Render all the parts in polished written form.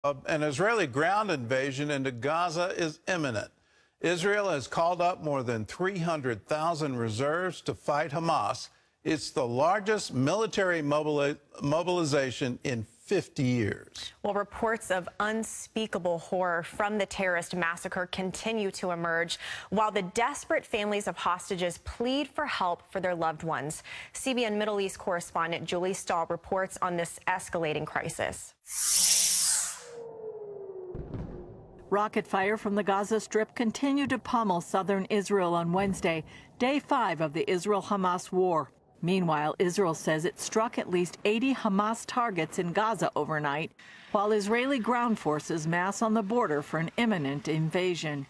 An Israeli ground invasion into Gaza is imminent. Israel has called up more than 300,000 reserves to fight Hamas. It's the largest military mobilization in 50 years. Well, reports of unspeakable horror from the terrorist massacre continue to emerge, while the desperate families of hostages plead for help for their loved ones. CBN Middle East correspondent Julie Stahl reports on this escalating crisis. Rocket fire from the Gaza Strip continued to pummel southern Israel on Wednesday, day 5 of the Israel-Hamas war. Meanwhile, Israel says it struck at least 80 Hamas targets in Gaza overnight, while Israeli ground forces mass on the border for an imminent invasion.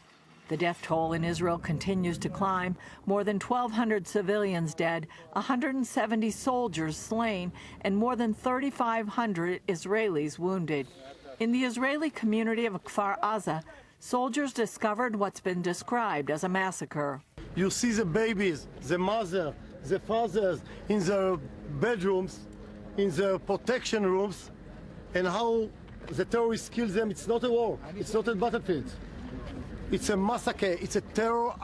The death toll in Israel continues to climb. More than 1,200 civilians dead, 170 soldiers slain, and more than 3,500 Israelis wounded. In the Israeli community of Kfar Aza, soldiers discovered what's been described as a massacre. You see the babies, the mother, the fathers in their bedrooms, in their protection rooms, and how the terrorists kill them. It's not a war. It's not a battlefield. It's a massacre. It's a terror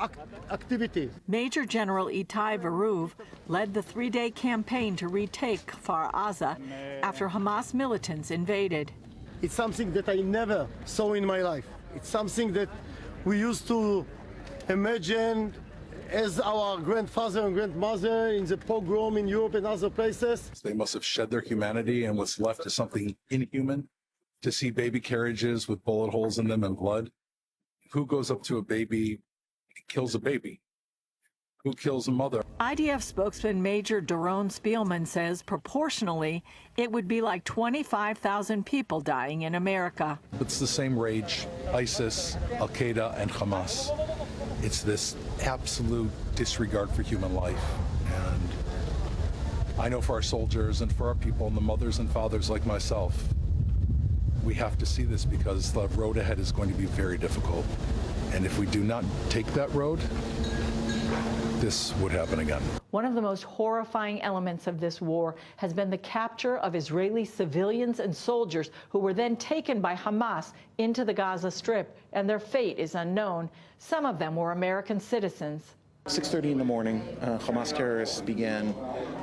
activity. Major General Itai Veruv led the 3-day campaign to retake Kfar Aza after Hamas militants invaded. It's something that I never saw in my life. It's something that we used to imagine as our grandfather and grandmother in the pogrom in Europe and other places. They must have shed their humanity, and what's left is something inhuman. To see baby carriages with bullet holes in them and blood. Who goes up to a baby and kills a baby? Who kills a mother? IDF spokesman Major Doron Spielman says proportionally, it would be like 25,000 people dying in America. It's the same rage, ISIS, Al-Qaeda, and Hamas. It's this absolute disregard for human life. And I know for our soldiers and for our people and the mothers and fathers like myself, we have to see this because the road ahead is going to be very difficult. And if we do not take that road, this would happen again. One of the most horrifying elements of this war has been the capture of Israeli civilians and soldiers who were then taken by Hamas into the Gaza Strip, and their fate is unknown. Some of them were American citizens. 6:30 in the morning, Hamas terrorists began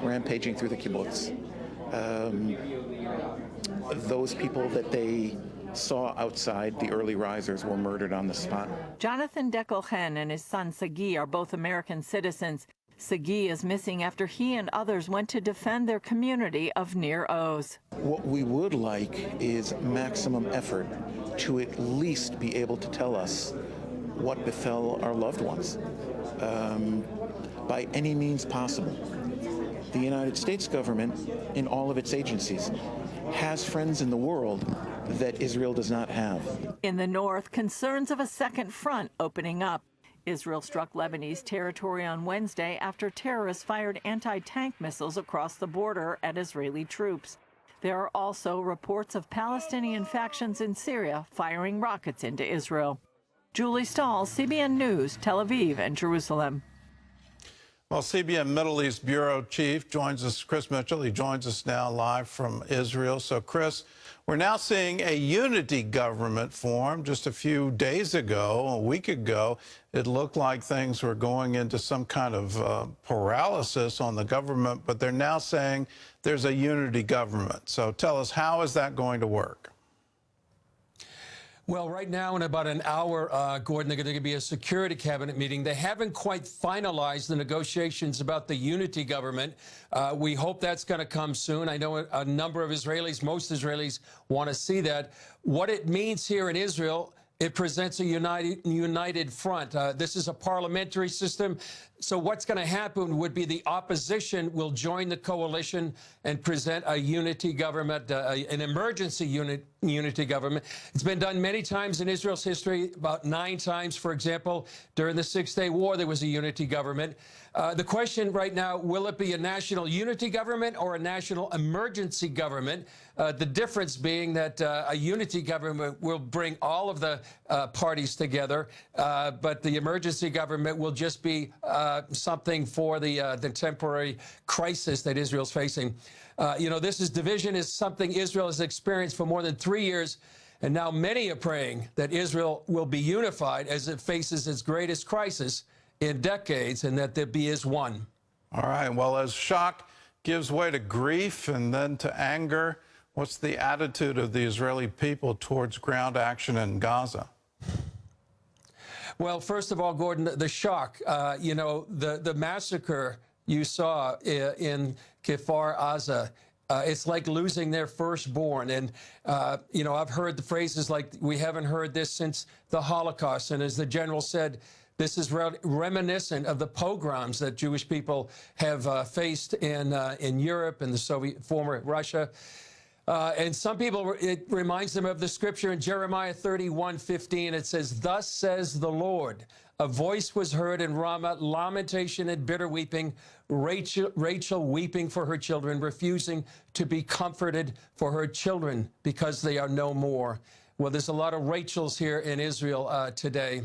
rampaging through the kibbutz. Those people that they saw outside, the early risers, were murdered on the spot. Jonathan Dekelchen and his son Sagi are both American citizens. Sagi is missing after he and others went to defend their community of Nir Oz. What we would like is maximum effort to at least be able to tell us what befell our loved ones by any means possible. The United States government, in all of its agencies, has friends in the world that Israel does not have. In the north, concerns of a second front opening up. Israel struck Lebanese territory on Wednesday after terrorists fired anti-tank missiles across the border at Israeli troops. There are also reports of Palestinian factions in Syria firing rockets into Israel. Julie Stahl, CBN News, Tel Aviv and Jerusalem. Well, CBN Middle East Bureau Chief joins us, Chris Mitchell. He joins us now live from Israel. So, Chris, we're now seeing a unity government form. Just a few days ago, a week ago, it looked like things were going into some kind of paralysis on the government, but they're now saying there's a unity government. So tell us, how is that going to work? Well, right now, in about an hour, Gordon, there's going to be a security cabinet meeting. They haven't quite finalized the negotiations about the unity government. We hope that's going to come soon. I know a number of Israelis, most Israelis, want to see that. What it means here in Israel, it presents a united front. This is a parliamentary system. So what's going to happen would be the opposition will join the coalition and present a unity government, an emergency unity government. It's been done many times in Israel's history, about 9 times, for example. During the Six-Day War, there was a unity government. The question right now, will it be a national unity government or a national emergency government? The difference being that a unity government will bring all of the parties together, but the emergency government will just be something for the temporary crisis that Israel's facing. You know, division is something Israel has experienced for more than 3 years. And now many are praying that Israel will be unified as it faces its greatest crisis in decades, and that there be as one. All right. Well, as shock gives way to grief and then to anger, what's the attitude of the Israeli people towards ground action in Gaza? Well, first of all, Gordon, the shock, the massacre you saw in Kfar Aza, it's like losing their firstborn. And, I've heard the phrases like, we haven't heard this since the Holocaust. And as the general said, this is reminiscent of the pogroms that Jewish people have faced in Europe and the former Russia. And some people, it reminds them of the scripture in Jeremiah 31:15. It says, "Thus says the Lord, a voice was heard in Ramah, lamentation and bitter weeping, Rachel weeping for her children, refusing to be comforted for her children because they are no more." Well, there's a lot of Rachels here in Israel today.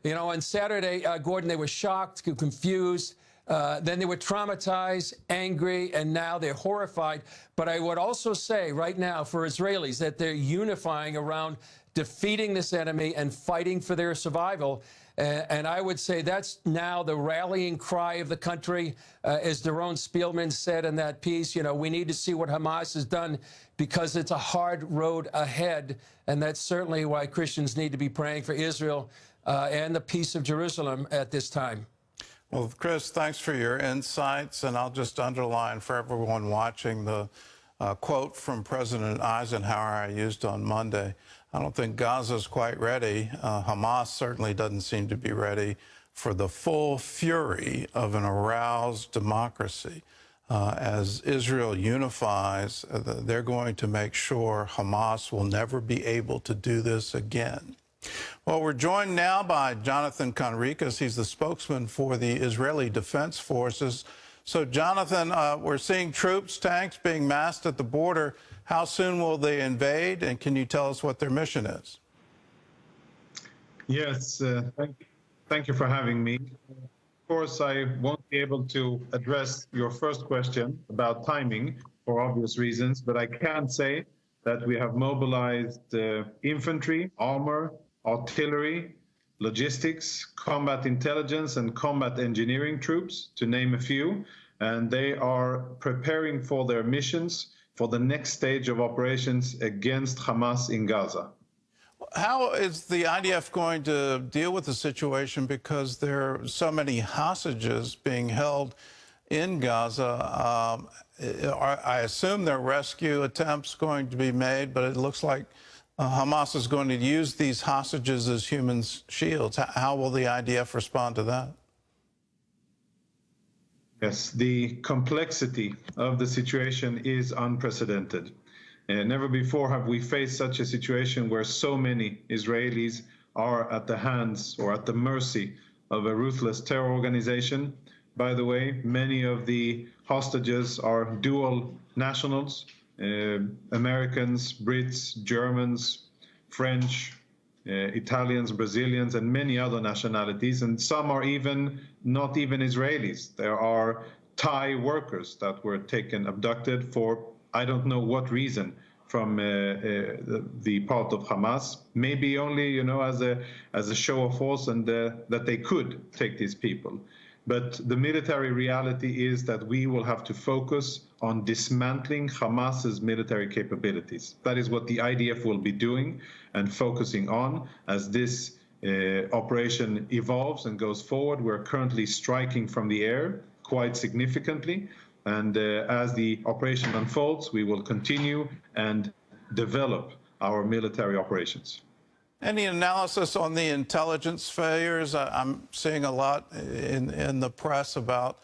On Saturday, Gordon, they were shocked, confused. Then they were traumatized, angry, and now they're horrified. But I would also say right now for Israelis that they're unifying around defeating this enemy and fighting for their survival. And I would say that's now the rallying cry of the country. As Doron Spielman said in that piece, we need to see what Hamas has done because it's a hard road ahead. And that's certainly why Christians need to be praying for Israel and the peace of Jerusalem at this time. Well, Chris, thanks for your insights. And I'll just underline for everyone watching the quote from President Eisenhower I used on Monday. I don't think Gaza's quite ready. Hamas certainly doesn't seem to be ready for the full fury of an aroused democracy. As Israel unifies, they're going to make sure Hamas will never be able to do this again. Well, we're joined now by Jonathan Conricus. He's the spokesman for the Israeli Defense Forces. So, Jonathan, we're seeing troops, tanks being massed at the border. How soon will they invade, and can you tell us what their mission is? Yes, thank you for having me. Of course, I won't be able to address your first question about timing for obvious reasons, but I can say that we have mobilized infantry, armor, artillery, logistics, combat intelligence, and combat engineering troops, to name a few, and they are preparing for their missions for the next stage of operations against Hamas in Gaza. How is the IDF going to deal with the situation because there are so many hostages being held in Gaza? I assume there are rescue attempts going to be made, but it looks like Hamas is going to use these hostages as human shields. How will the IDF respond to that? Yes, the complexity of the situation is unprecedented. Never before have we faced such a situation where so many Israelis are at the hands or at the mercy of a ruthless terror organization. By the way, many of the hostages are dual nationals, Americans, Brits, Germans, French, Italians, Brazilians, and many other nationalities. And some are not even Israelis. There are Thai workers that were abducted for I don't know what reason from the part of Hamas. Maybe only, as a show of force and that they could take these people. But the military reality is that we will have to focus on dismantling Hamas's military capabilities. That is what the IDF will be doing and focusing on as this operation evolves and goes forward. We're currently striking from the air quite significantly. And as the operation unfolds, we will continue and develop our military operations. Any analysis on the intelligence failures? I'm seeing a lot in the press about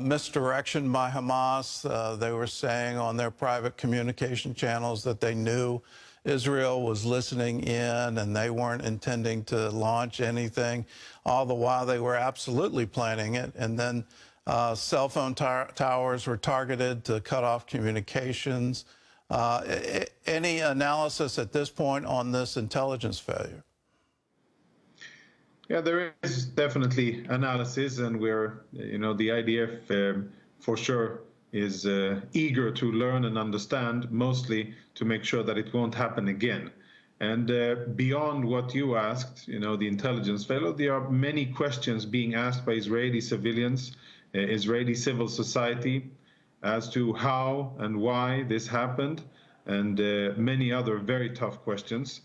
misdirection by Hamas. They were saying on their private communication channels that they knew Israel was listening in and they weren't intending to launch anything, all the while they were absolutely planning it. And then cell phone towers were targeted to cut off communications. Any analysis at this point on this intelligence failure? Yeah, there is definitely analysis, and we're, the IDF for sure is eager to learn and understand, mostly to make sure that it won't happen again. And beyond what you asked, the intelligence fellow, there are many questions being asked by Israeli civilians, Israeli civil society, as to how and why this happened, and many other very tough questions.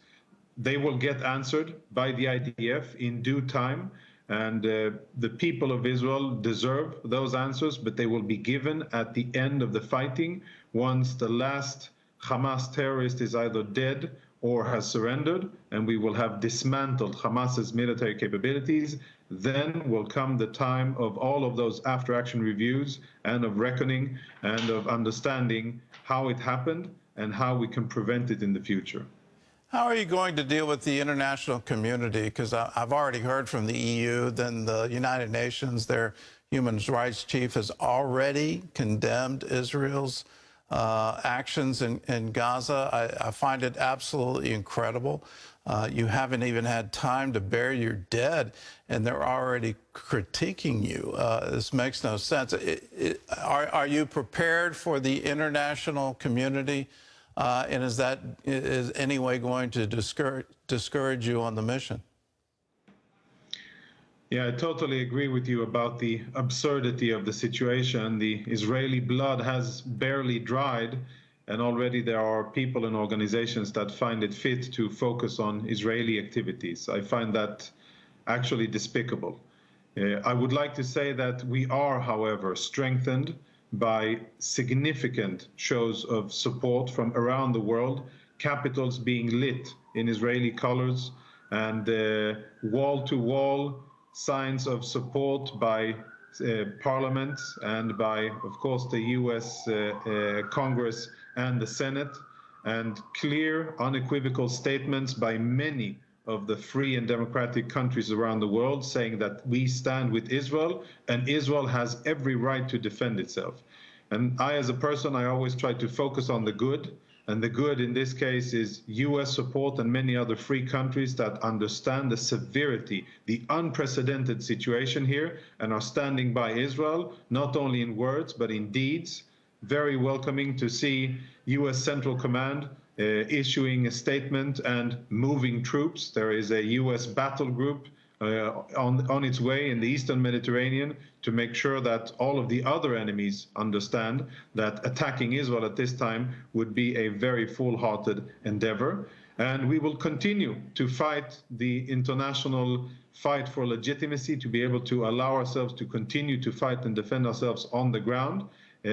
They will get answered by the IDF in due time, and the people of Israel deserve those answers, but they will be given at the end of the fighting, once the last Hamas terrorist is either dead or has surrendered, and we will have dismantled Hamas's military capabilities. Then will come the time of all of those after-action reviews and of reckoning and of understanding how it happened and how we can prevent it in the future. How are you going to deal with the international community? Because I've already heard from the EU, then the United Nations, their human rights chief has already condemned Israel's actions in Gaza. I find it absolutely incredible. You haven't even had time to bury your dead, and they're already critiquing you. This makes no sense. Are you prepared for the international community? And is any way going to discourage you on the mission? Yeah, I totally agree with you about the absurdity of the situation. The Israeli blood has barely dried, and already there are people and organizations that find it fit to focus on Israeli activities. I find that actually despicable. I would like to say that we are, however, strengthened by significant shows of support from around the world, capitals being lit in Israeli colors, and wall-to-wall signs of support by parliaments and by, of course, the US Congress and the Senate, and clear, unequivocal statements by many of the free and democratic countries around the world saying that we stand with Israel and Israel has every right to defend itself. And I, as a person, I always try to focus on the good. And the good in this case is US support and many other free countries that understand the severity, the unprecedented situation here, and are standing by Israel, not only in words, but in deeds. Very welcoming to see US Central Command issuing a statement and moving troops. There is a US battle group on its way in the Eastern Mediterranean to make sure that all of the other enemies understand that attacking Israel at this time would be a very foolhardy endeavor. And we will continue to fight the international fight for legitimacy, to be able to allow ourselves to continue to fight and defend ourselves on the ground.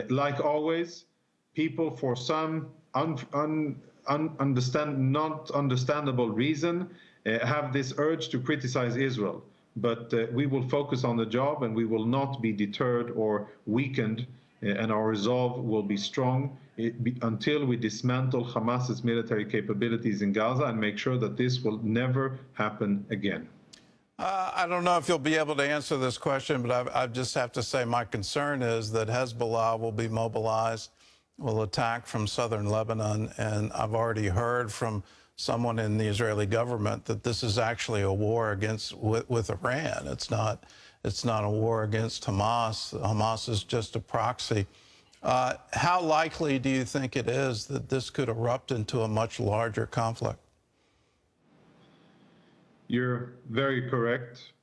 Like always, people, for some not understandable reason, have this urge to criticize Israel. But we will focus on the job, and we will not be deterred or weakened, and our resolve will be strong until we dismantle Hamas's military capabilities in Gaza and make sure that this will never happen again. I don't know if you'll be able to answer this question, but I just have to say my concern is that Hezbollah will be mobilized, will attack from southern Lebanon, and I've already heard from someone in the Israeli government that this is actually a war with Iran. It's not a war against Hamas. Hamas is just a proxy. How likely do you think it is that this could erupt into a much larger conflict? You're very correct.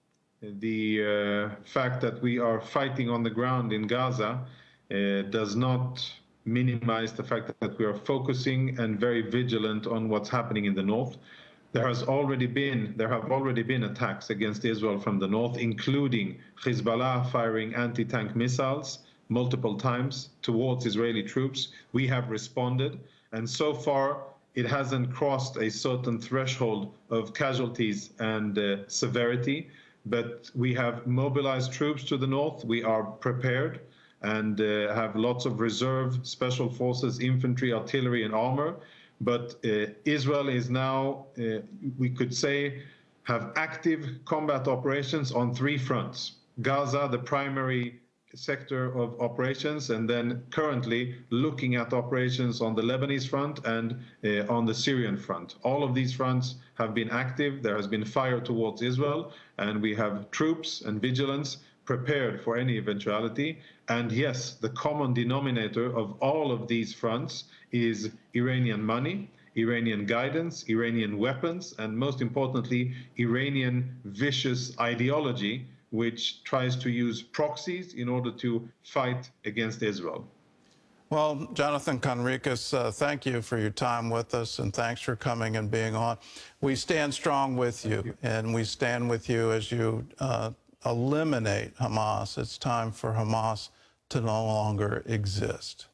The fact that we are fighting on the ground in Gaza does not minimize the fact that we are focusing and very vigilant on what's happening in the north. There have already been attacks against Israel from the north, including Hezbollah firing anti-tank missiles multiple times towards Israeli troops. We have responded, and so far it hasn't crossed a certain threshold of casualties and severity, but we have mobilized troops to the north. We are prepared and have lots of reserve, special forces, infantry, artillery, and armor. But Israel is now, we could say, have active combat operations on 3 fronts. Gaza, the primary sector of operations, and then currently looking at operations on the Lebanese front and on the Syrian front. All of these fronts have been active. There has been fire towards Israel, and we have troops and vigilance prepared for any eventuality. And yes, the common denominator of all of these fronts is Iranian money. Iranian guidance, Iranian weapons, and most importantly, Iranian vicious ideology, which tries to use proxies in order to fight against Israel. Well, Jonathan Conricus, thank you for your time with us, and thanks for coming and being on. We stand strong with you, and we stand with you as you eliminate Hamas. It's time for Hamas to no longer exist.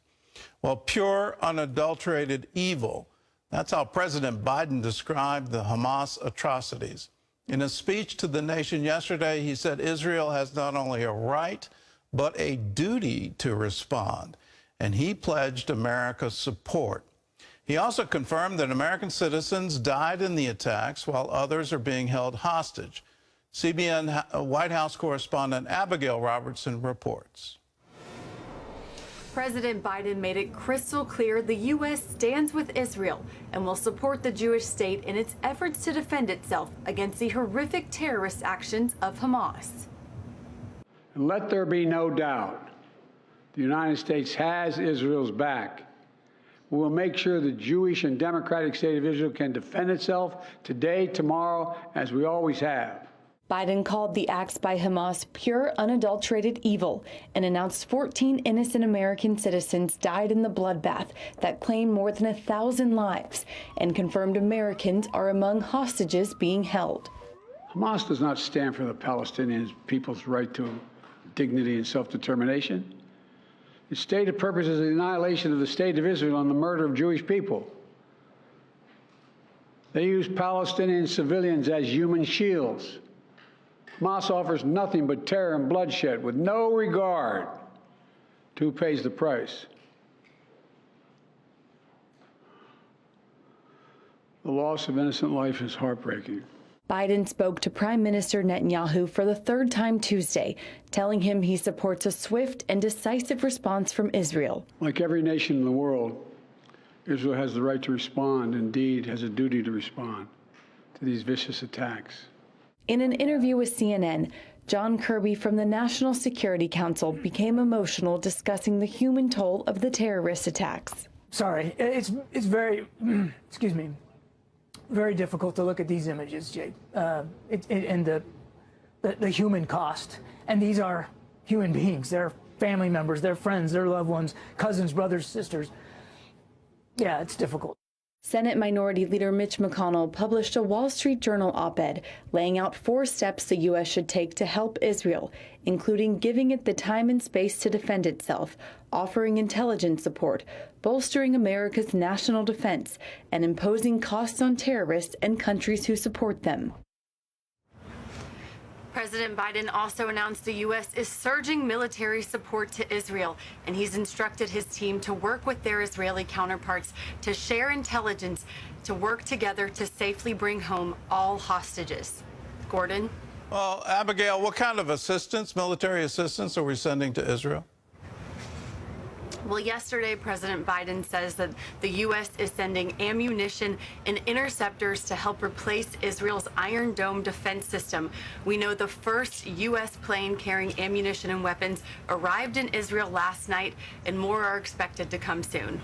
Well, pure, unadulterated evil. That's how President Biden described the Hamas atrocities. In a speech to the nation yesterday, he said Israel has not only a right, but a duty to respond. And he pledged America's support. He also confirmed that American citizens died in the attacks while others are being held hostage. CBN White House correspondent Abigail Robertson reports. President Biden made it crystal clear the U.S. stands with Israel and will support the Jewish state in its efforts to defend itself against the horrific terrorist actions of Hamas. And let there be no doubt, the United States has Israel's back. We will make sure the Jewish and democratic state of Israel can defend itself today, tomorrow, as we always have. Biden called the acts by Hamas pure, unadulterated evil and announced 14 innocent American citizens died in the bloodbath that claimed more than 1,000 lives and confirmed Americans are among hostages being held. Hamas does not stand for the Palestinian people's right to dignity and self-determination. Its stated purpose is the annihilation of the state of Israel and the murder of Jewish people. They use Palestinian civilians as human shields. Hamas offers nothing but terror and bloodshed with no regard to who pays the price. The loss of innocent life is heartbreaking. Biden spoke to Prime Minister Netanyahu for the third time Tuesday, telling him he supports a swift and decisive response from Israel. Like every nation in the world, Israel has the right to respond, indeed has a duty to respond to these vicious attacks. In an interview with CNN, John Kirby from the National Security Council became emotional discussing the human toll of the terrorist attacks. Sorry, it's very, excuse me, very difficult to look at these images, Jake, and the human cost. And these are human beings. They're family members, they're friends, they're loved ones, cousins, brothers, sisters. Yeah, it's difficult. Senate Minority Leader Mitch McConnell published a Wall Street Journal op-ed laying out 4 steps the U.S. should take to help Israel, including giving it the time and space to defend itself, offering intelligence support, bolstering America's national defense, and imposing costs on terrorists and countries who support them. President Biden also announced the U.S. is surging military support to Israel, and he's instructed his team to work with their Israeli counterparts to share intelligence, to work together to safely bring home all hostages. Gordon? Well, Abigail, what kind of assistance, military assistance, are we sending to Israel? Well, yesterday, President Biden says that the U.S. is sending ammunition and interceptors to help replace Israel's Iron Dome defense system. We know the first U.S. plane carrying ammunition and weapons arrived in Israel last night, and more are expected to come soon.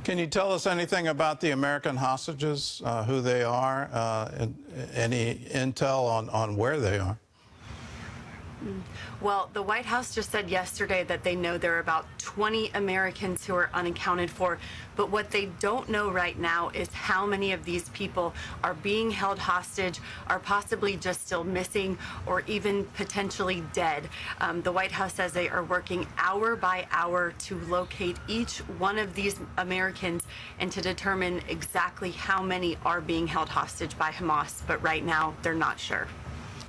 Can you tell us anything about the American hostages, who they are, any intel on where they are? Well, the White House just said yesterday that they know there are about 20 Americans who are unaccounted for. But what they don't know right now is how many of these people are being held hostage, are possibly just still missing, or even potentially dead. The White House says they are working hour by hour to locate each one of these Americans and to determine exactly how many are being held hostage by Hamas. But right now, they're not sure.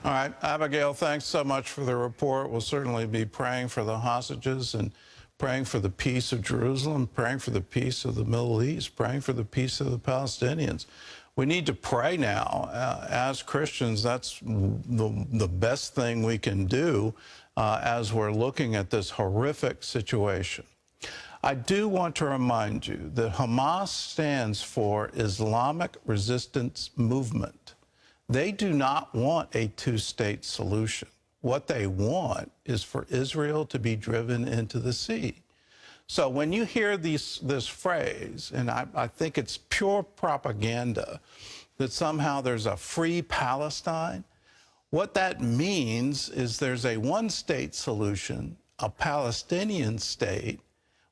All right, Abigail, thanks so much for the report. We'll certainly be praying for the hostages and praying for the peace of Jerusalem, praying for the peace of the Middle East, praying for the peace of the Palestinians. We need to pray now. As Christians, that's the best thing we can do as we're looking at this horrific situation. I do want to remind you that Hamas stands for Islamic Resistance Movement. They do not want a two-state solution. What they want is for Israel to be driven into the sea. So when you hear this phrase, and I think it's pure propaganda, that somehow there's a free Palestine, what that means is there's a one-state solution, a Palestinian state,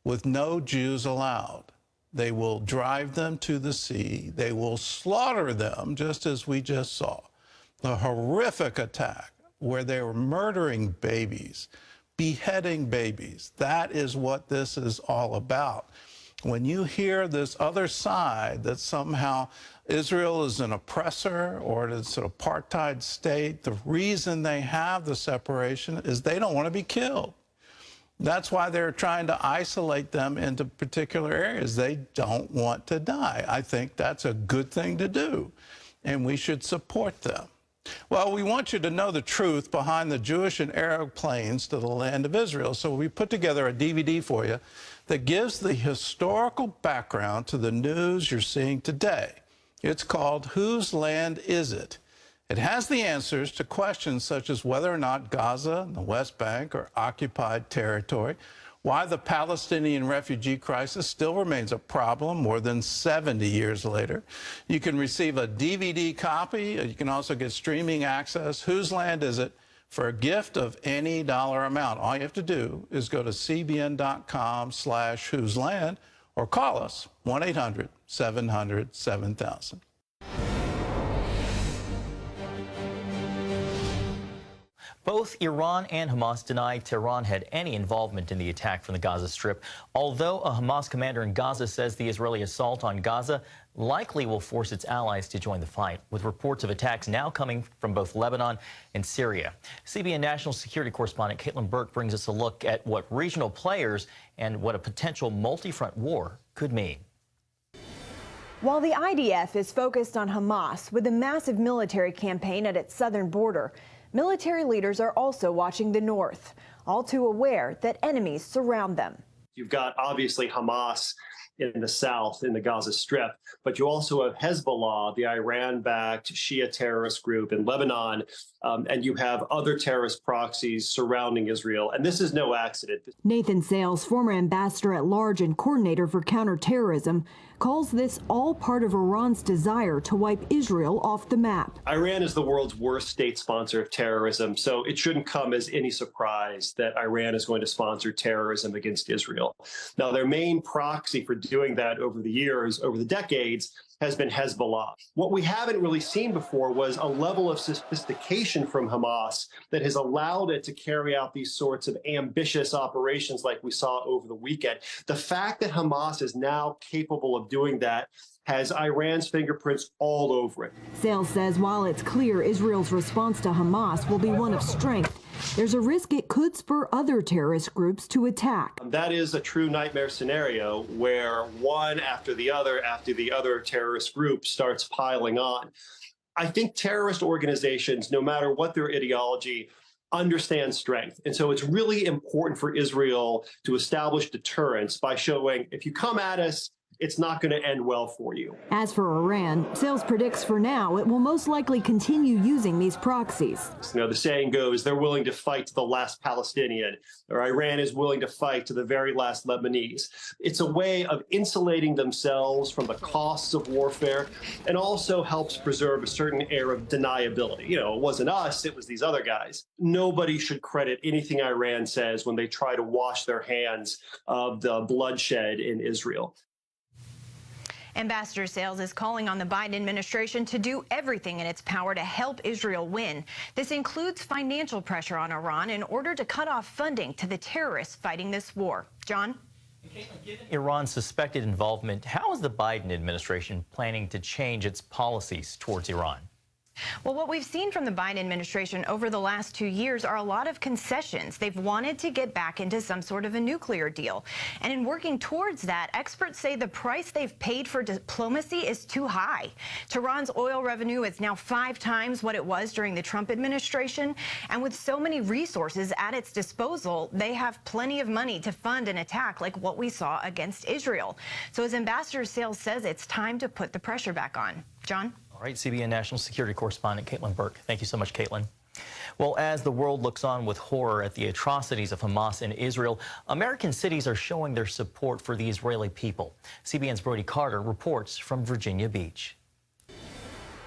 with no Jews allowed. They will drive them to the sea. They will slaughter them, just as we just saw. The horrific attack where they were murdering babies, beheading babies. That is what this is all about. When you hear this other side that somehow Israel is an oppressor or it's an apartheid state, the reason they have the separation is they don't want to be killed. That's why they're trying to isolate them into particular areas. They don't want to die. I think that's a good thing to do, and we should support them. Well, we want you to know the truth behind the Jewish and Arab planes to the land of Israel. So we put together a DVD for you that gives the historical background to the news you're seeing today. It's called Whose Land Is It? It has the answers to questions such as whether or not Gaza and the West Bank are occupied territory, why the Palestinian refugee crisis still remains a problem more than 70 years later. You can receive a DVD copy. You can also get streaming access. Whose Land Is It? For a gift of any dollar amount. All you have to do is go to cbn.com/whoseland or call us 1-800-700-7000. Both Iran and Hamas deny Tehran had any involvement in the attack from the Gaza Strip, although a Hamas commander in Gaza says the Israeli assault on Gaza likely will force its allies to join the fight, with reports of attacks now coming from both Lebanon and Syria. CBN national security correspondent Caitlin Burke brings us a look at what regional players and what a potential multi-front war could mean. While the IDF is focused on Hamas with a massive military campaign at its southern border, military leaders are also watching the north, all too aware that enemies surround them. You've got obviously Hamas in the south, in the Gaza Strip, but you also have Hezbollah, the Iran-backed Shia terrorist group in Lebanon, and you have other terrorist proxies surrounding Israel. And this is no accident. Nathan Sales, former ambassador at large and coordinator for counterterrorism, calls this all part of Iran's desire to wipe Israel off the map. Iran is the world's worst state sponsor of terrorism, so it shouldn't come as any surprise that Iran is going to sponsor terrorism against Israel. Now, their main proxy for doing that over the years, over the decades, has been Hezbollah. What we haven't really seen before was a level of sophistication from Hamas that has allowed it to carry out these sorts of ambitious operations like we saw over the weekend. The fact that Hamas is now capable of doing that has Iran's fingerprints all over it. Sales says while it's clear Israel's response to Hamas will be one of strength, there's a risk it could spur other terrorist groups to attack. That is a true nightmare scenario where one after the other terrorist group starts piling on. I think terrorist organizations, no matter what their ideology, understand strength. And so it's really important for Israel to establish deterrence by showing if you come at us, it's not going to end well for you. As for Iran, Sales predicts for now it will most likely continue using these proxies. You know, the saying goes, they're willing to fight to the last Palestinian, or Iran is willing to fight to the very last Lebanese. It's a way of insulating themselves from the costs of warfare and also helps preserve a certain air of deniability. You know, it wasn't us, it was these other guys. Nobody should credit anything Iran says when they try to wash their hands of the bloodshed in Israel. Ambassador Sales is calling on the Biden administration to do everything in its power to help Israel win. This includes financial pressure on Iran in order to cut off funding to the terrorists fighting this war. John? Given Iran's suspected involvement, how is the Biden administration planning to change its policies towards Iran? Well, what we've seen from the Biden administration over the last 2 years are a lot of concessions. They've wanted to get back into some sort of a nuclear deal. And in working towards that, experts say the price they've paid for diplomacy is too high. Tehran's oil revenue is now 5 times what it was during the Trump administration. And with so many resources at its disposal, they have plenty of money to fund an attack like what we saw against Israel. So as Ambassador Sales says, it's time to put the pressure back on. John? All right, CBN national security correspondent Caitlin Burke. Thank you so much, Caitlin. Well, as the world looks on with horror at the atrocities of Hamas in Israel, American cities are showing their support for the Israeli people. CBN's Brody Carter reports from Virginia Beach.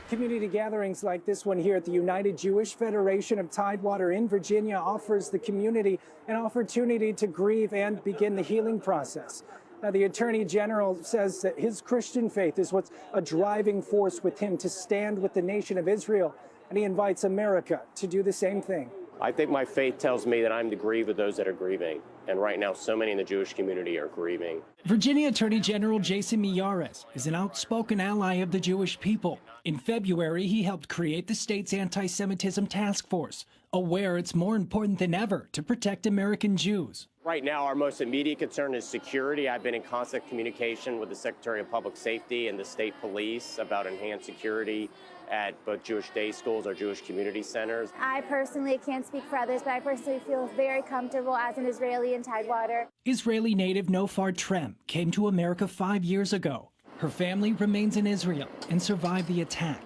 Community gatherings like this one here at the United Jewish Federation of Tidewater in Virginia offers the community an opportunity to grieve and begin the healing process. Now, the Attorney General says that his Christian faith is what's a driving force with him to stand with the nation of Israel, and he invites America to do the same thing. I think my faith tells me that I'm to grieve with those that are grieving. And right now, so many in the Jewish community are grieving. Virginia Attorney General Jason Miyares is an outspoken ally of the Jewish people. In February, he helped create the state's anti-Semitism task force, aware it's more important than ever to protect American Jews. Right now, our most immediate concern is security. I've been in constant communication with the Secretary of Public Safety and the state police about enhanced security at both Jewish day schools or Jewish community centers. I personally can't speak for others, but I personally feel very comfortable as an Israeli in Tidewater. Israeli native Nofar Trem came to America 5 years ago. Her family remains in Israel and survived the attack.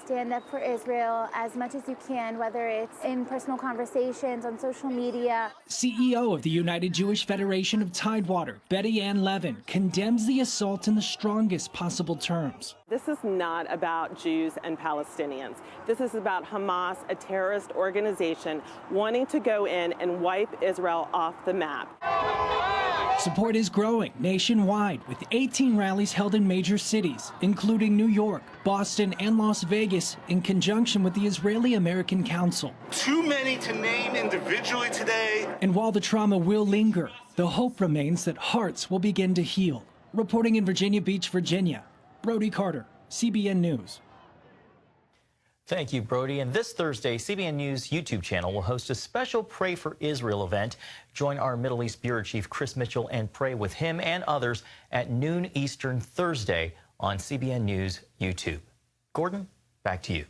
Stand up for Israel as much as you can, whether it's in personal conversations, on social media. CEO of the United Jewish Federation of Tidewater, Betty Ann Levin, condemns the assault in the strongest possible terms. This is not about Jews and Palestinians. This is about Hamas, a terrorist organization, wanting to go in and wipe Israel off the map. Support is growing nationwide with 18 rallies held in major cities, including New York, Boston, and Las Vegas, in conjunction with the Israeli-American Council. Too many to name individually today. And while the trauma will linger, the hope remains that hearts will begin to heal. Reporting in Virginia Beach, Virginia, Brody Carter, CBN News. Thank you, Brody. And this Thursday, CBN News YouTube channel will host a special Pray for Israel event. Join our Middle East Bureau Chief Chris Mitchell and pray with him and others at noon Eastern Thursday on CBN News YouTube. Gordon, back to you.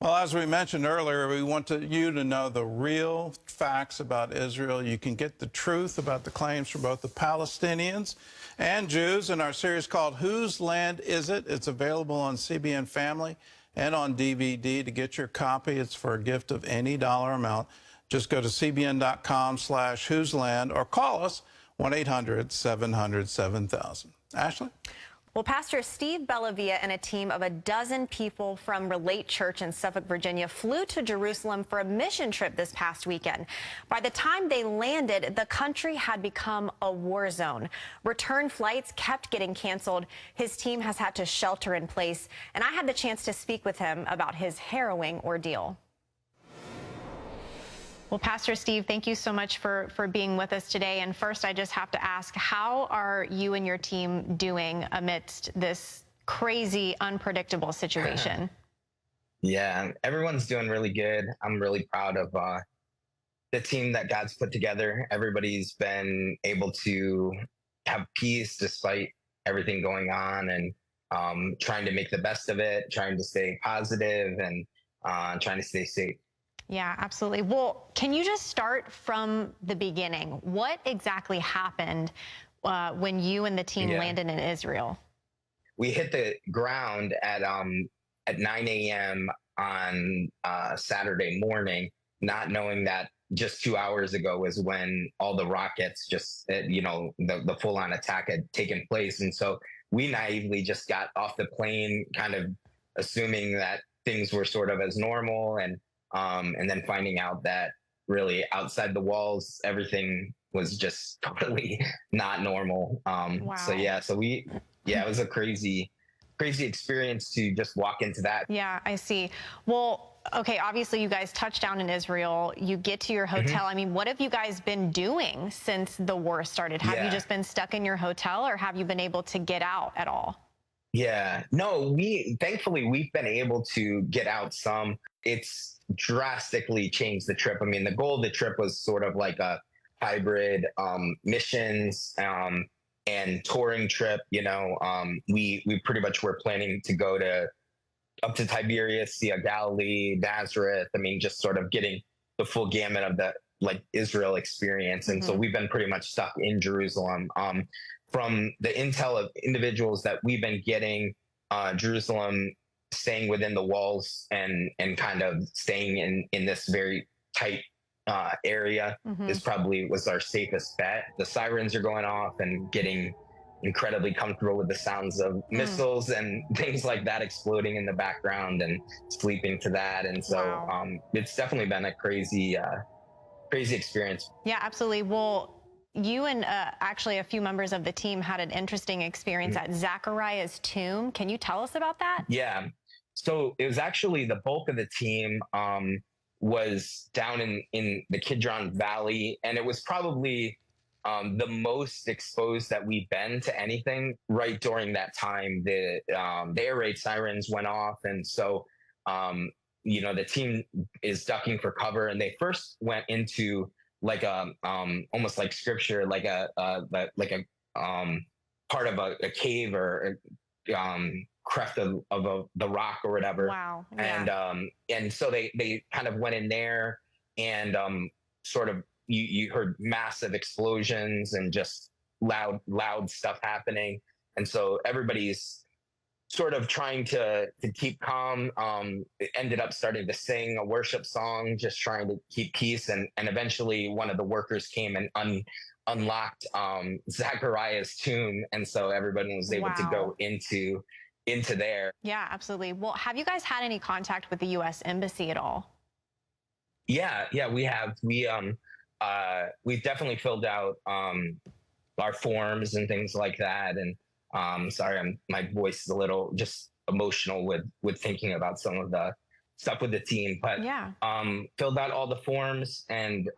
Well, as we mentioned earlier, we want you to know the real facts about Israel. You can get the truth about the claims from both the Palestinians and Jews in our series called Whose Land Is It? It's available on CBN Family and on DVD. To get your copy, it's for a gift of any dollar amount. Just go to cbn.com/whoseland or call us 1-800-700-7000. Ashley? Well, Pastor Steve Bellavia and a team of a dozen people from Relate Church in Suffolk, Virginia, flew to Jerusalem for a mission trip this past weekend. By the time they landed, the country had become a war zone. Return flights kept getting canceled. His team has had to shelter in place, and I had the chance to speak with him about his harrowing ordeal. Well, Pastor Steve, thank you so much for being with us today. And first, I just have to ask, how are you and your team doing amidst this crazy, unpredictable situation? Yeah, everyone's doing really good. I'm really proud of the team that God's put together. Everybody's been able to have peace despite everything going on, and trying to make the best of it, trying to stay positive, and trying to stay safe. Yeah, absolutely. Well, can you just start from the beginning? What exactly happened when you and the team landed in Israel? We hit the ground at 9 a.m. on Saturday morning, not knowing that just 2 hours ago was when all the rockets the full-on attack had taken place. And so we naively just got off the plane, kind of assuming that things were sort of as normal, and then finding out that really outside the walls, everything was just totally not normal. Wow. It was a crazy experience to just walk into that. Yeah, I see. Well, okay, obviously you guys touched down in Israel. You get to your hotel. I mean, what have you guys been doing since the war started? Have you just been stuck in your hotel, or have you been able to get out at all? Yeah, no, thankfully we've been able to get out some. It's drastically changed the trip. I mean, the goal of the trip was sort of like a hybrid missions and touring trip. We pretty much were planning to go up to Tiberias, Sea of Galilee, Nazareth. I mean, just sort of getting the full gamut of the Israel experience. And so we've been pretty much stuck in Jerusalem. From the intel of individuals that we've been getting, Jerusalem staying within the walls and kind of staying in this very tight area was our safest bet. The sirens are going off and getting incredibly comfortable with the sounds of missiles and things like that exploding in the background and sleeping to that. And so it's definitely been a crazy experience. Yeah, absolutely. Well, you and actually a few members of the team had an interesting experience at Zechariah's tomb. Can you tell us about that? Yeah. So it was actually the bulk of the team was down in the Kidron Valley, and it was probably the most exposed that we've been to anything right during that time. The air raid sirens went off, and so the team is ducking for cover, and they first went into like a almost like scripture, like a part of a cave or cleft of the rock or whatever. Wow. Yeah. And so they kind of went in there, and sort of you heard massive explosions and just loud stuff happening, and so everybody's sort of trying to keep calm. It ended up starting to sing a worship song, just trying to keep peace. And eventually one of the workers came and unlocked Zechariah's tomb. And so everybody was able to go into there. Yeah, absolutely. Well, have you guys had any contact with the U.S. Embassy at all? Yeah, we have. We've definitely filled out our forms and things like that. And sorry, my voice is a little just emotional with thinking about some of the stuff with the team, but filled out all the forms, and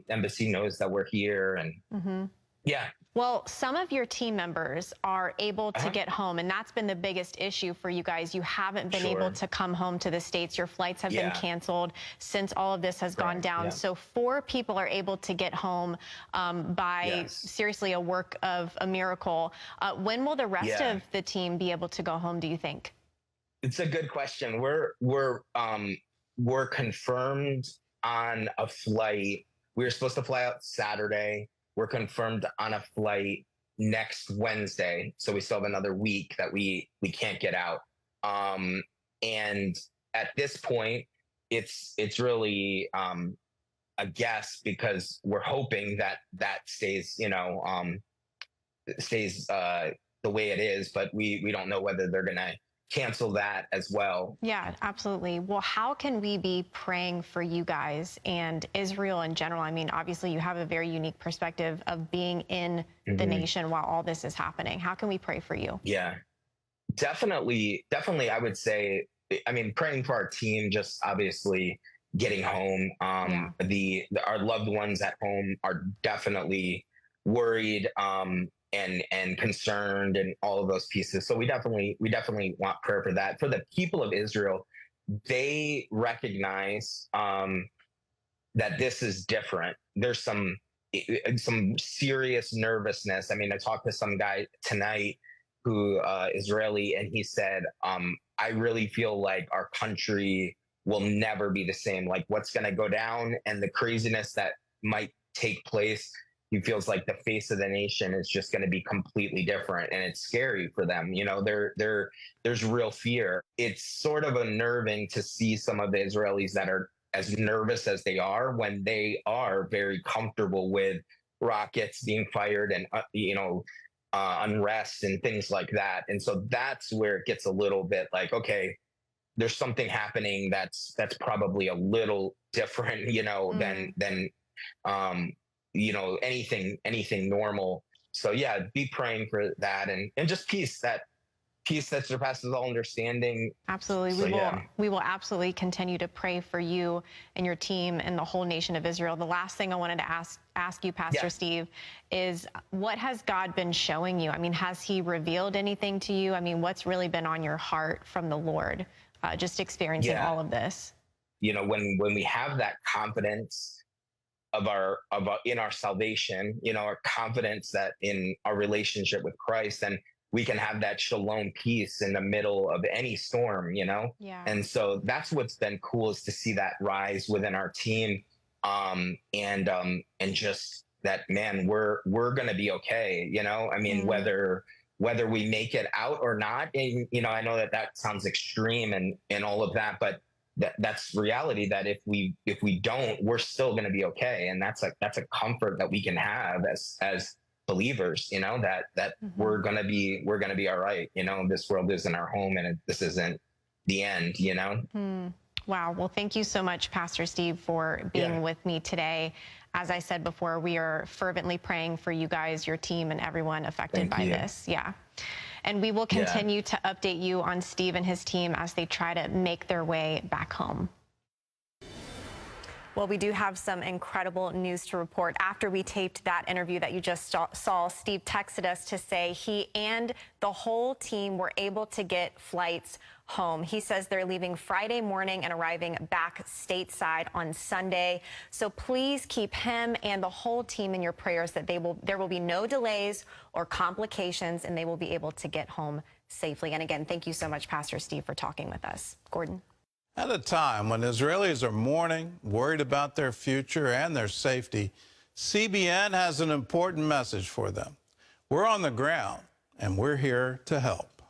embassy knows that we're here, and yeah. Well, some of your team members are able to get home, and that's been the biggest issue for you guys. You haven't been able to come home to the States. Your flights have been canceled since all of this has gone down. Yeah. So 4 people are able to get home by seriously a work of a miracle. When will the rest of the team be able to go home, do you think? It's a good question. We're confirmed on a flight. We were supposed to fly out Saturday. We're confirmed on a flight next Wednesday, so we still have another week that we can't get out. And at this point, it's really a guess, because we're hoping that stays the way it is, but we don't know whether they're gonna cancel that as well. Yeah, absolutely. Well, how can we be praying for you guys and Israel in general? I mean, obviously you have a very unique perspective of being in the nation while all this is happening. How can we pray for you? Yeah, definitely. I would say, I mean, praying for our team, just obviously getting home. Our loved ones at home are definitely worried and concerned, and all of those pieces. So we definitely want prayer for that. For the people of Israel, they recognize that this is different. There's some serious nervousness. I mean, I talked to some guy tonight who Israeli, and he said, I really feel like our country will never be the same. Like, what's going to go down and the craziness that might take place, he feels like the face of the nation is just going to be completely different, and it's scary for them. You know, there's real fear. It's sort of unnerving to see some of the Israelis that are as nervous as they are when they are very comfortable with rockets being fired and unrest and things like that. And so that's where it gets a little bit like, okay, there's something happening that's probably a little different, than anything normal. So yeah, be praying for that and just peace that surpasses all understanding. Absolutely. So, we will absolutely continue to pray for you and your team and the whole nation of Israel. The last thing I wanted to ask you, Pastor Steve, is what has God been showing you? I mean, has he revealed anything to you? I mean, what's really been on your heart from the Lord, just experiencing all of this? When we have that confidence in our salvation, our confidence that in our relationship with Christ, and we can have that shalom peace in the middle of any storm, Yeah. And so that's what's been cool, is to see that rise within our team, and just that, man, we're going to be okay. I mean, whether whether we make it out or not. And, you know, I know that that sounds extreme and all of that, but that's reality, that if we don't, we're still going to be okay. And that's a comfort that we can have as believers, you know, that we're going to be all right. You know, this world isn't our home, and this isn't the end, you know? Wow. Well, thank you so much, Pastor Steve, for being with me today. As I said before, we are fervently praying for you guys, your team, and everyone affected by this. Yeah. And we will continue to update you on Steve and his team as they try to make their way back home. Well, we do have some incredible news to report. After we taped that interview that you just saw, Steve texted us to say he and the whole team were able to get flights home. He says they're leaving Friday morning and arriving back stateside on Sunday. So please keep him and the whole team in your prayers that there will be no delays or complications, and they will be able to get home safely. And again, thank you so much, Pastor Steve, for talking with us. Gordon. At a time when Israelis are mourning, worried about their future and their safety, CBN has an important message for them. We're on the ground, and we're here to help.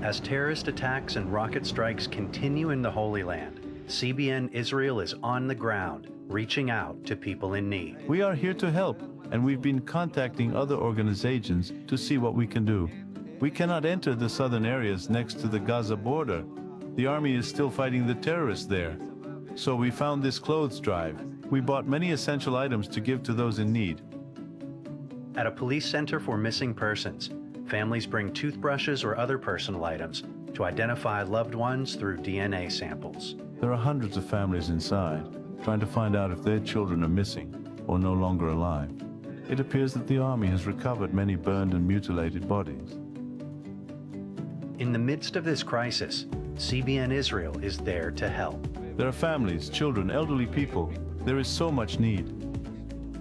As terrorist attacks and rocket strikes continue in the Holy Land, CBN Israel is on the ground, reaching out to people in need. We are here to help, and we've been contacting other organizations to see what we can do. We cannot enter the southern areas next to the Gaza border. The army is still fighting the terrorists there. So we found this clothes drive. We bought many essential items to give to those in need. At a police center for missing persons, families bring toothbrushes or other personal items to identify loved ones through DNA samples. There are hundreds of families inside, trying to find out if their children are missing or no longer alive. It appears that the army has recovered many burned and mutilated bodies. In the midst of this crisis, CBN Israel is there to help. There are families, children, elderly people. There is so much need.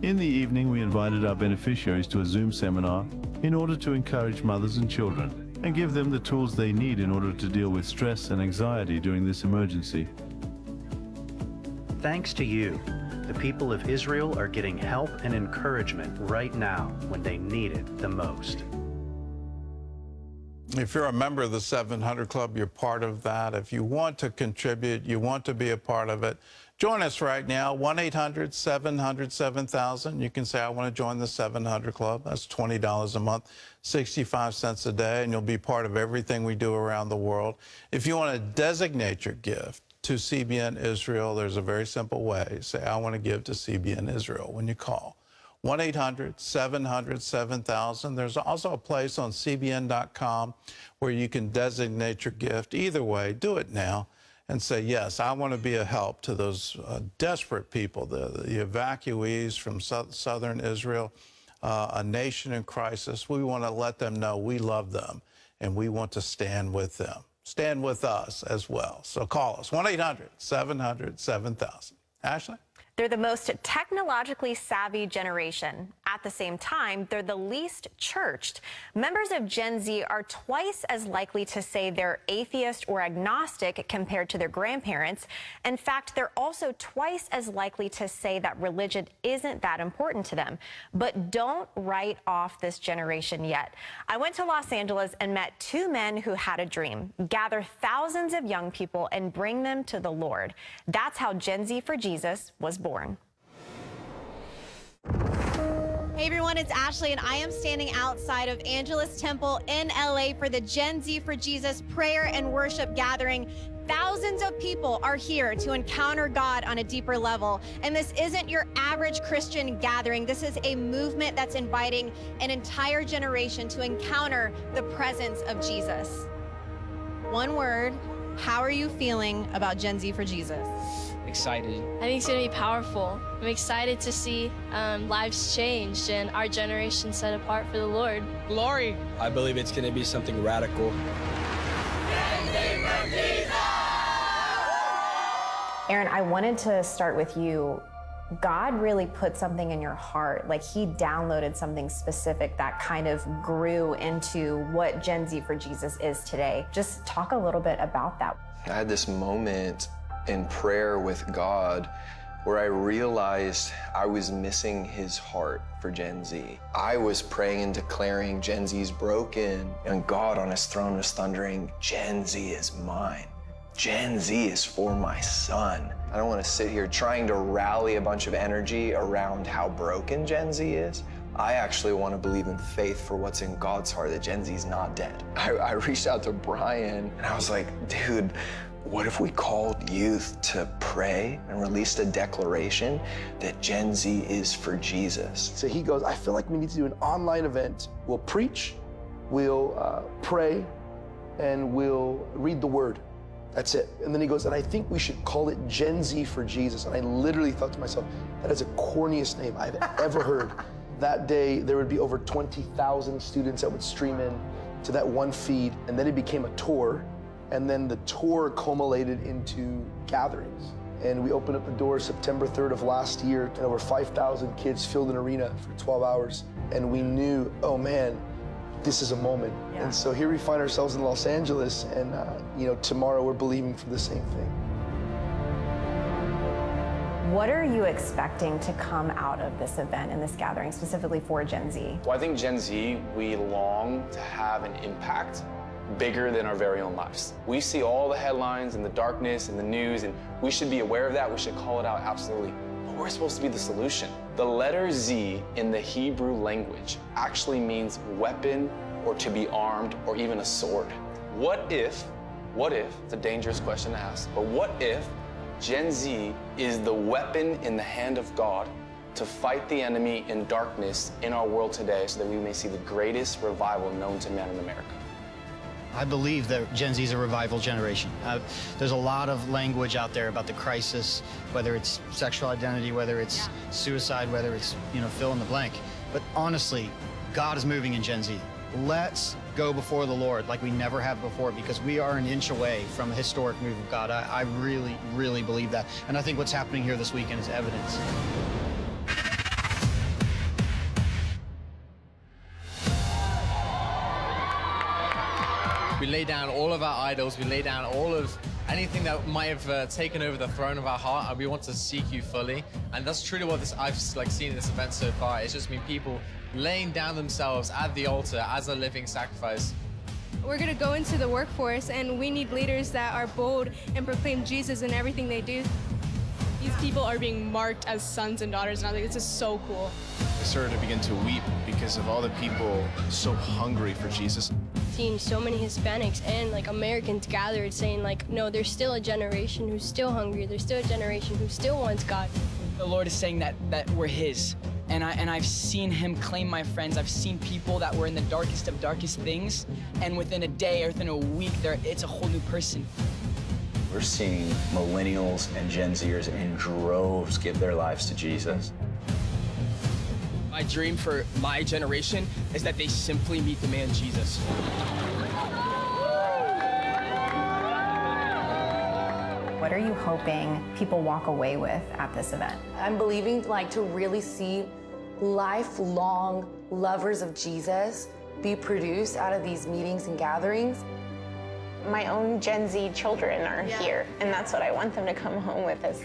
In the evening, we invited our beneficiaries to a Zoom seminar in order to encourage mothers and children and give them the tools they need in order to deal with stress and anxiety during this emergency. Thanks to you, the people of Israel are getting help and encouragement right now when they need it the most. If you're a member of the 700 Club, you're part of that. If you want to contribute, you want to be a part of it, join us right now, 1-800-700-7000. You can say, I want to join the 700 Club. That's $20 a month, 65 cents a day, and you'll be part of everything we do around the world. If you want to designate your gift to CBN Israel, there's a very simple way. Say, I want to give to CBN Israel when you call. 1-800-700-7000. There's also a place on cbn.com where you can designate your gift. Either way, do it now and say, yes, I want to be a help to those desperate people, the evacuees from southern Israel, a nation in crisis. We want to let them know we love them and we want to stand with them. Stand with us as well. So call us, 1-800-700-7000. Ashley? They're the most technologically savvy generation. At the same time, they're the least churched. Members of Gen Z are twice as likely to say they're atheist or agnostic compared to their grandparents. In fact, they're also twice as likely to say that religion isn't that important to them. But don't write off this generation yet. I went to Los Angeles and met two men who had a dream: gather thousands of young people and bring them to the Lord. That's how Gen Z for Jesus was born. Hey everyone, it's Ashley, and I am standing outside of Angelus Temple in LA for the Gen Z for Jesus prayer and worship gathering. Thousands of people are here to encounter God on a deeper level. And this isn't your average Christian gathering. This is a movement that's inviting an entire generation to encounter the presence of Jesus. One word, how are you feeling about Gen Z for Jesus? Excited. I think it's going to be powerful. I'm excited to see lives changed and our generation set apart for the Lord. Glory. I believe it's going to be something radical. Aaron, I wanted to start with you. God really put something in your heart, like he downloaded something specific that kind of grew into what Gen Z for Jesus is today. Just talk a little bit about that. I had this moment in prayer with God where I realized I was missing his heart for Gen Z. I was praying and declaring Gen Z is broken, and God on his throne was thundering, Gen Z is mine. Gen Z is for my son. I don't want to sit here trying to rally a bunch of energy around how broken Gen Z is. I actually want to believe in faith for what's in God's heart, that Gen Z is not dead. I reached out to Brian and I was like, dude, what if we called youth to pray and released a declaration that Gen Z is for Jesus? So he goes, I feel like we need to do an online event. We'll preach, we'll pray, and we'll read the word. That's it. And then he goes, and I think we should call it Gen Z for Jesus. And I literally thought to myself, that is the corniest name I've ever heard. That day, there would be over 20,000 students that would stream in to that one feed. And then it became a tour. And then the tour culminated into gatherings. And we opened up the doors September 3rd of last year, and over 5,000 kids filled an arena for 12 hours. And we knew, oh man, this is a moment. Yeah. And so here we find ourselves in Los Angeles, and tomorrow we're believing for the same thing. What are you expecting to come out of this event and this gathering, specifically for Gen Z? Well, I think Gen Z, we long to have an impact bigger than our very own lives. We see all the headlines and the darkness and the news, and we should be aware of that. We should call it out, absolutely. But we're supposed to be the solution. The letter Z in the Hebrew language actually means weapon or to be armed or even a sword. What if, it's a dangerous question to ask, but what if Gen Z is the weapon in the hand of God to fight the enemy in darkness in our world today so that we may see the greatest revival known to man in America? I believe that Gen Z is a revival generation. There's a lot of language out there about the crisis, whether it's sexual identity, whether it's suicide, whether it's, fill in the blank. But honestly, God is moving in Gen Z. Let's go before the Lord like we never have before, because we are an inch away from a historic move of God. I really, really believe that. And I think what's happening here this weekend is evidence. We lay down all of our idols, we lay down all of anything that might have taken over the throne of our heart, and we want to seek you fully. And that's truly what I've seen in this event so far. It's just been people laying down themselves at the altar as a living sacrifice. We're going to go into the workforce, and we need leaders that are bold and proclaim Jesus in everything they do. These people are being marked as sons and daughters, and I think this is so cool. I started to begin to weep because of all the people so hungry for Jesus. Seeing so many Hispanics and Americans gathered saying no, there's still a generation who's still hungry. There's still a generation who still wants God. The Lord is saying that we're his. And I've seen him claim my friends. I've seen people that were in the darkest of darkest things, and within a day or within a week, it's a whole new person. We're seeing millennials and Gen Zers in droves give their lives to Jesus. My dream for my generation is that they simply meet the man Jesus. What are you hoping people walk away with at this event? I'm believing to really see lifelong lovers of Jesus be produced out of these meetings and gatherings. My own Gen Z children are here, and that's what I want them to come home with is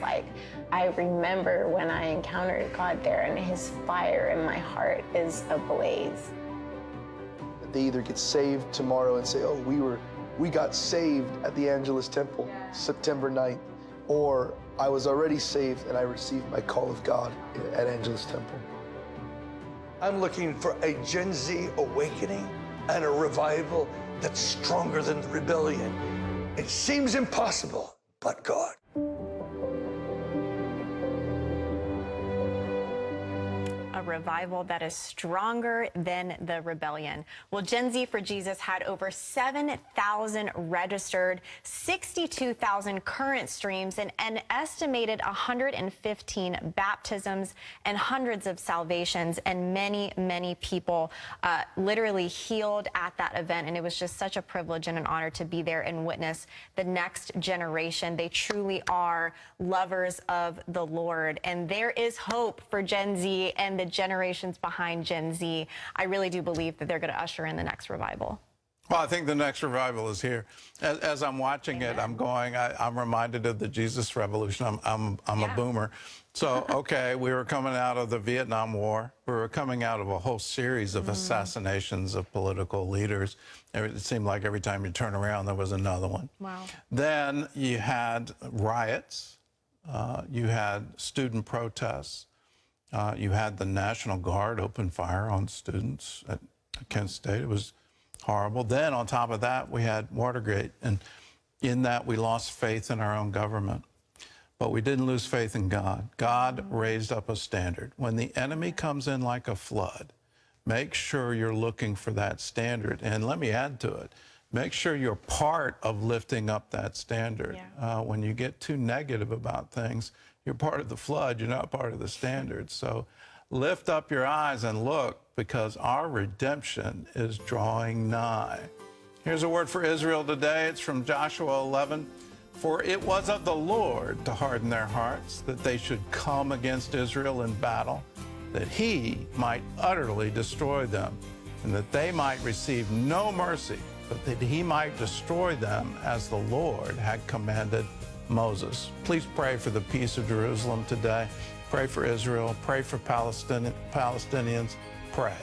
I remember when I encountered God there, and his fire in my heart is ablaze. They either get saved tomorrow and say, oh, we got saved at the Angelus Temple, September 9th, or I was already saved and I received my call of God at Angelus Temple. I'm looking for a Gen Z awakening and a revival that's stronger than the rebellion. It seems impossible, but God. A revival that is stronger than the rebellion. Well, Gen Z for Jesus had over 7,000 registered, 62,000 current streams, and an estimated 115 baptisms and hundreds of salvations, and many, many people literally healed at that event. And it was just such a privilege and an honor to be there and witness the next generation. They truly are lovers of the Lord, and there is hope for Gen Z and the generations behind Gen Z. I really do believe that they're going to usher in the next revival. Well, I think the next revival is here. As I'm watching it, I'm reminded of the Jesus Revolution. I'm a boomer. So, okay, we were coming out of the Vietnam War. We were coming out of a whole series of assassinations of political leaders. It seemed like every time you turn around, there was another one. Wow. Then you had riots. You had student protests. You had the National Guard open fire on students at Kent State. It was horrible. Then on top of that, we had Watergate. And in that, we lost faith in our own government. But we didn't lose faith in God. God raised up a standard. When the enemy comes in like a flood, make sure you're looking for that standard. And let me add to it. Make sure you're part of lifting up that standard. When you get too negative about things, you're part of the flood, you're not part of the standard. So lift up your eyes and look, because our redemption is drawing nigh. Here's a word for Israel today. It's from Joshua 11. For it was of the Lord to harden their hearts, that they should come against Israel in battle, that he might utterly destroy them, and that they might receive no mercy, but that he might destroy them as the Lord had commanded Moses. Please pray for the peace of Jerusalem today. Pray for Israel. Pray for Palestinians. Pray.